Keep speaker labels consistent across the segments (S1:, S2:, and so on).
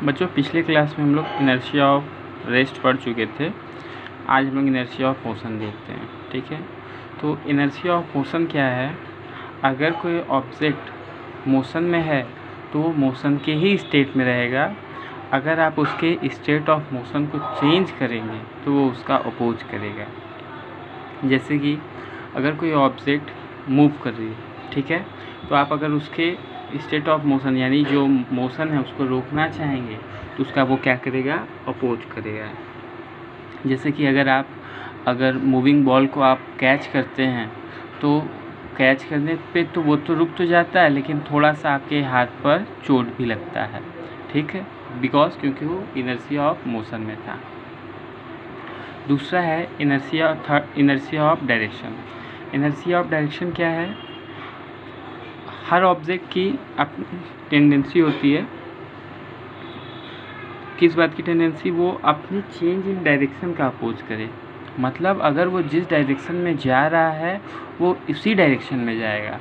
S1: बच्चों पिछले क्लास में हम लोग इनर्शिया ऑफ रेस्ट पढ़ चुके थे। आज हम लोग इनर्शिया ऑफ मोशन देखते हैं। ठीक है, तो इनर्शिया ऑफ मोशन क्या है? अगर कोई ऑब्जेक्ट मोशन में है तो वो मोशन के ही स्टेट में रहेगा। अगर आप उसके स्टेट ऑफ मोशन को चेंज करेंगे तो वो उसका अपोज करेगा। जैसे कि अगर कोई ऑब्जेक्ट मूव कर रही है, ठीक है, तो आप अगर उसके स्टेट ऑफ मोशन यानी जो मोशन है उसको रोकना चाहेंगे तो उसका वो क्या करेगा? अपोज करेगा। जैसे कि अगर मूविंग बॉल को आप कैच करते हैं तो कैच करने पे तो वो तो रुक तो जाता है, लेकिन थोड़ा सा आपके हाथ पर चोट भी लगता है। ठीक है, क्योंकि वो इनर्शिया ऑफ मोशन में था। दूसरा है inertia of direction. Inertia of direction क्या है? हर ऑब्जेक्ट की अपनी टेंडेंसी होती है। किस बात की टेंडेंसी? वो अपनी चेंज इन डायरेक्शन का अपोज करे। मतलब अगर वो जिस डायरेक्शन में जा रहा है वो इसी डायरेक्शन में जाएगा।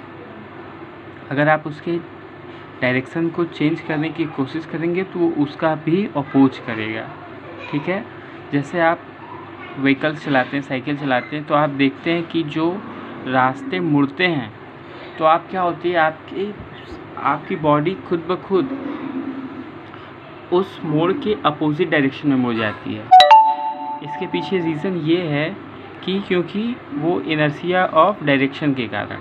S1: अगर आप उसके डायरेक्शन को चेंज करने की कोशिश करेंगे तो वो उसका भी अपोज करेगा। ठीक है, जैसे आप व्हीकल्स चलाते हैं, साइकिल चलाते हैं, तो आप देखते हैं कि जो रास्ते मुड़ते हैं तो आप क्या होती है, आपकी बॉडी खुद ब खुद उस मोड़ के अपोजिट डायरेक्शन में मुड़ जाती है। इसके पीछे रीज़न ये है कि क्योंकि वो इनर्शिया ऑफ डायरेक्शन के कारण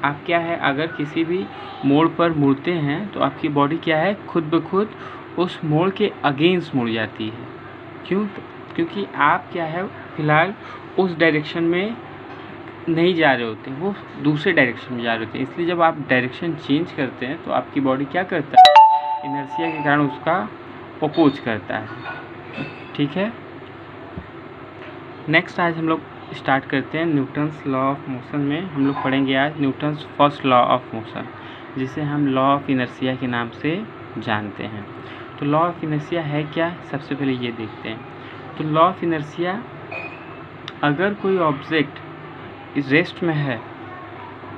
S1: आप क्या है, अगर किसी भी मोड़ पर मुड़ते हैं तो आपकी बॉडी क्या है, खुद ब खुद उस मोड़ के अगेंस्ट मुड़ जाती है। क्यों? क्योंकि आप क्या है, फ़िलहाल उस डायरेक्शन में नहीं जा रहे होते, वो दूसरे डायरेक्शन में जा रहे होते हैं। इसलिए जब आप डायरेक्शन चेंज करते हैं तो आपकी बॉडी क्या करता है, इनर्शिया के कारण उसका अपोज करता है। ठीक है, नेक्स्ट आज हम लोग स्टार्ट करते हैं न्यूटन्स लॉ ऑफ मोशन में। हम लोग पढ़ेंगे आज Newton's first law of motion, जिसे हम लॉ ऑफ इनर्शिया के नाम से जानते हैं। तो लॉ ऑफ इनर्शिया है क्या, सबसे पहले ये देखते हैं। तो लॉ ऑफ इनर्शिया, अगर कोई ऑब्जेक्ट रेस्ट में है,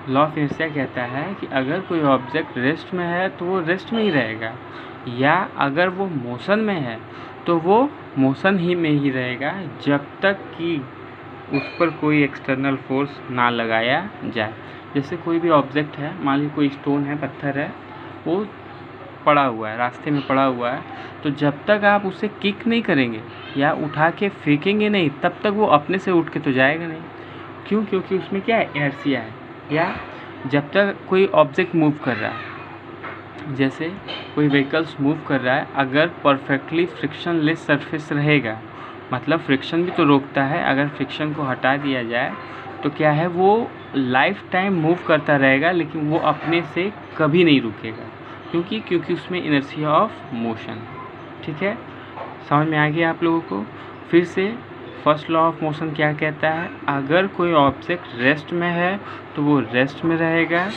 S1: लॉ ऑफ इनर्शिया कहता है कि अगर कोई ऑब्जेक्ट रेस्ट में है तो वो रेस्ट में ही रहेगा, या अगर वो मोशन में है तो वो मोशन ही में ही रहेगा जब तक कि उस पर कोई एक्सटर्नल फोर्स ना लगाया जाए। जैसे कोई भी ऑब्जेक्ट है, मान लीजिए कोई स्टोन है, पत्थर है, वो पड़ा हुआ है, रास्ते में पड़ा हुआ है, तो जब तक आप उसे किक नहीं करेंगे या उठा के फेंकेंगे नहीं, तब तक वो अपने से उठ के तो जाएगा नहीं। क्यों? क्योंकि उसमें क्या है, इनर्शिया है। या जब तक कोई ऑब्जेक्ट मूव कर रहा है, जैसे कोई व्हीकल्स मूव कर रहा है, अगर परफेक्टली फ्रिक्शन लेस सरफेस रहेगा, मतलब फ्रिक्शन भी तो रोकता है, अगर फ्रिक्शन को हटा दिया जाए तो क्या है, वो लाइफ टाइम मूव करता रहेगा, लेकिन वो अपने से कभी नहीं रुकेगा। क्योंकि उसमें इनर्शिया ऑफ मोशन। ठीक है, समझ में आ गया आप लोगों को? फिर से फर्स्ट लॉ ऑफ मोशन क्या कहता है? अगर कोई ऑब्जेक्ट रेस्ट में है तो वो रेस्ट में रहेगा,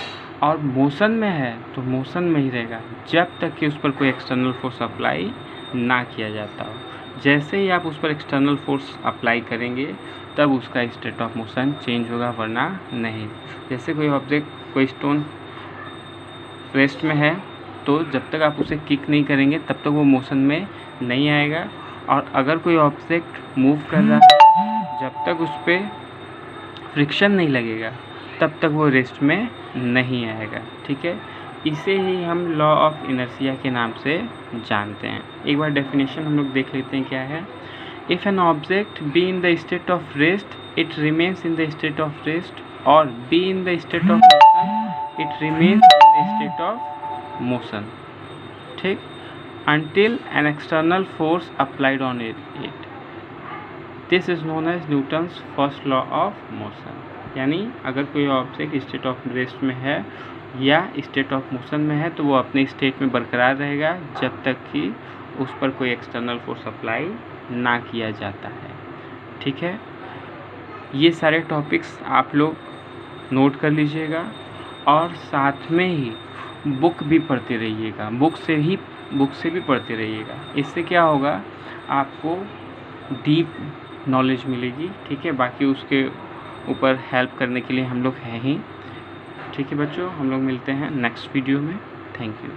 S1: और मोशन में है तो मोशन में ही रहेगा जब तक कि उस पर कोई एक्सटर्नल फोर्स अप्लाई ना किया जाता हो। जैसे ही आप उस पर एक्सटर्नल फोर्स अप्लाई करेंगे तब उसका स्टेट ऑफ मोशन चेंज होगा, वरना नहीं। जैसे कोई ऑब्जेक्ट, कोई स्टोन रेस्ट में है तो जब तक आप उसे किक नहीं करेंगे तब तक वो मोशन में नहीं आएगा, और अगर कोई ऑब्जेक्ट मूव कर रहा है, जब तक उस पर फ्रिक्शन नहीं लगेगा तब तक वो रेस्ट में नहीं आएगा। ठीक है, इसे ही हम लॉ ऑफ इनर्शिया के नाम से जानते हैं। एक बार डेफिनेशन हम लोग देख लेते हैं क्या है। If an object be in the state of rest it remains in the state of rest, or be in the state of motion it remains in the state of motion. ठीक, until an external force applied on it. This is known as Newton's first law of motion। यानी अगर कोई object state of rest में है या state of motion में है तो वो अपने स्टेट में बरकरार रहेगा जब तक कि उस पर कोई एक्सटर्नल फोर्स अप्लाई ना किया जाता है। ठीक है, ये सारे टॉपिक्स आप लोग नोट कर लीजिएगा, और साथ में ही बुक भी पढ़ते रहिएगा, बुक से भी पढ़ते रहिएगा। इससे क्या होगा, आपको डीप नॉलेज मिलेगी। ठीक है, बाकी उसके ऊपर हेल्प करने के लिए हम लोग हैं ही। ठीक है बच्चों, हम लोग मिलते हैं नेक्स्ट वीडियो में। Thank you.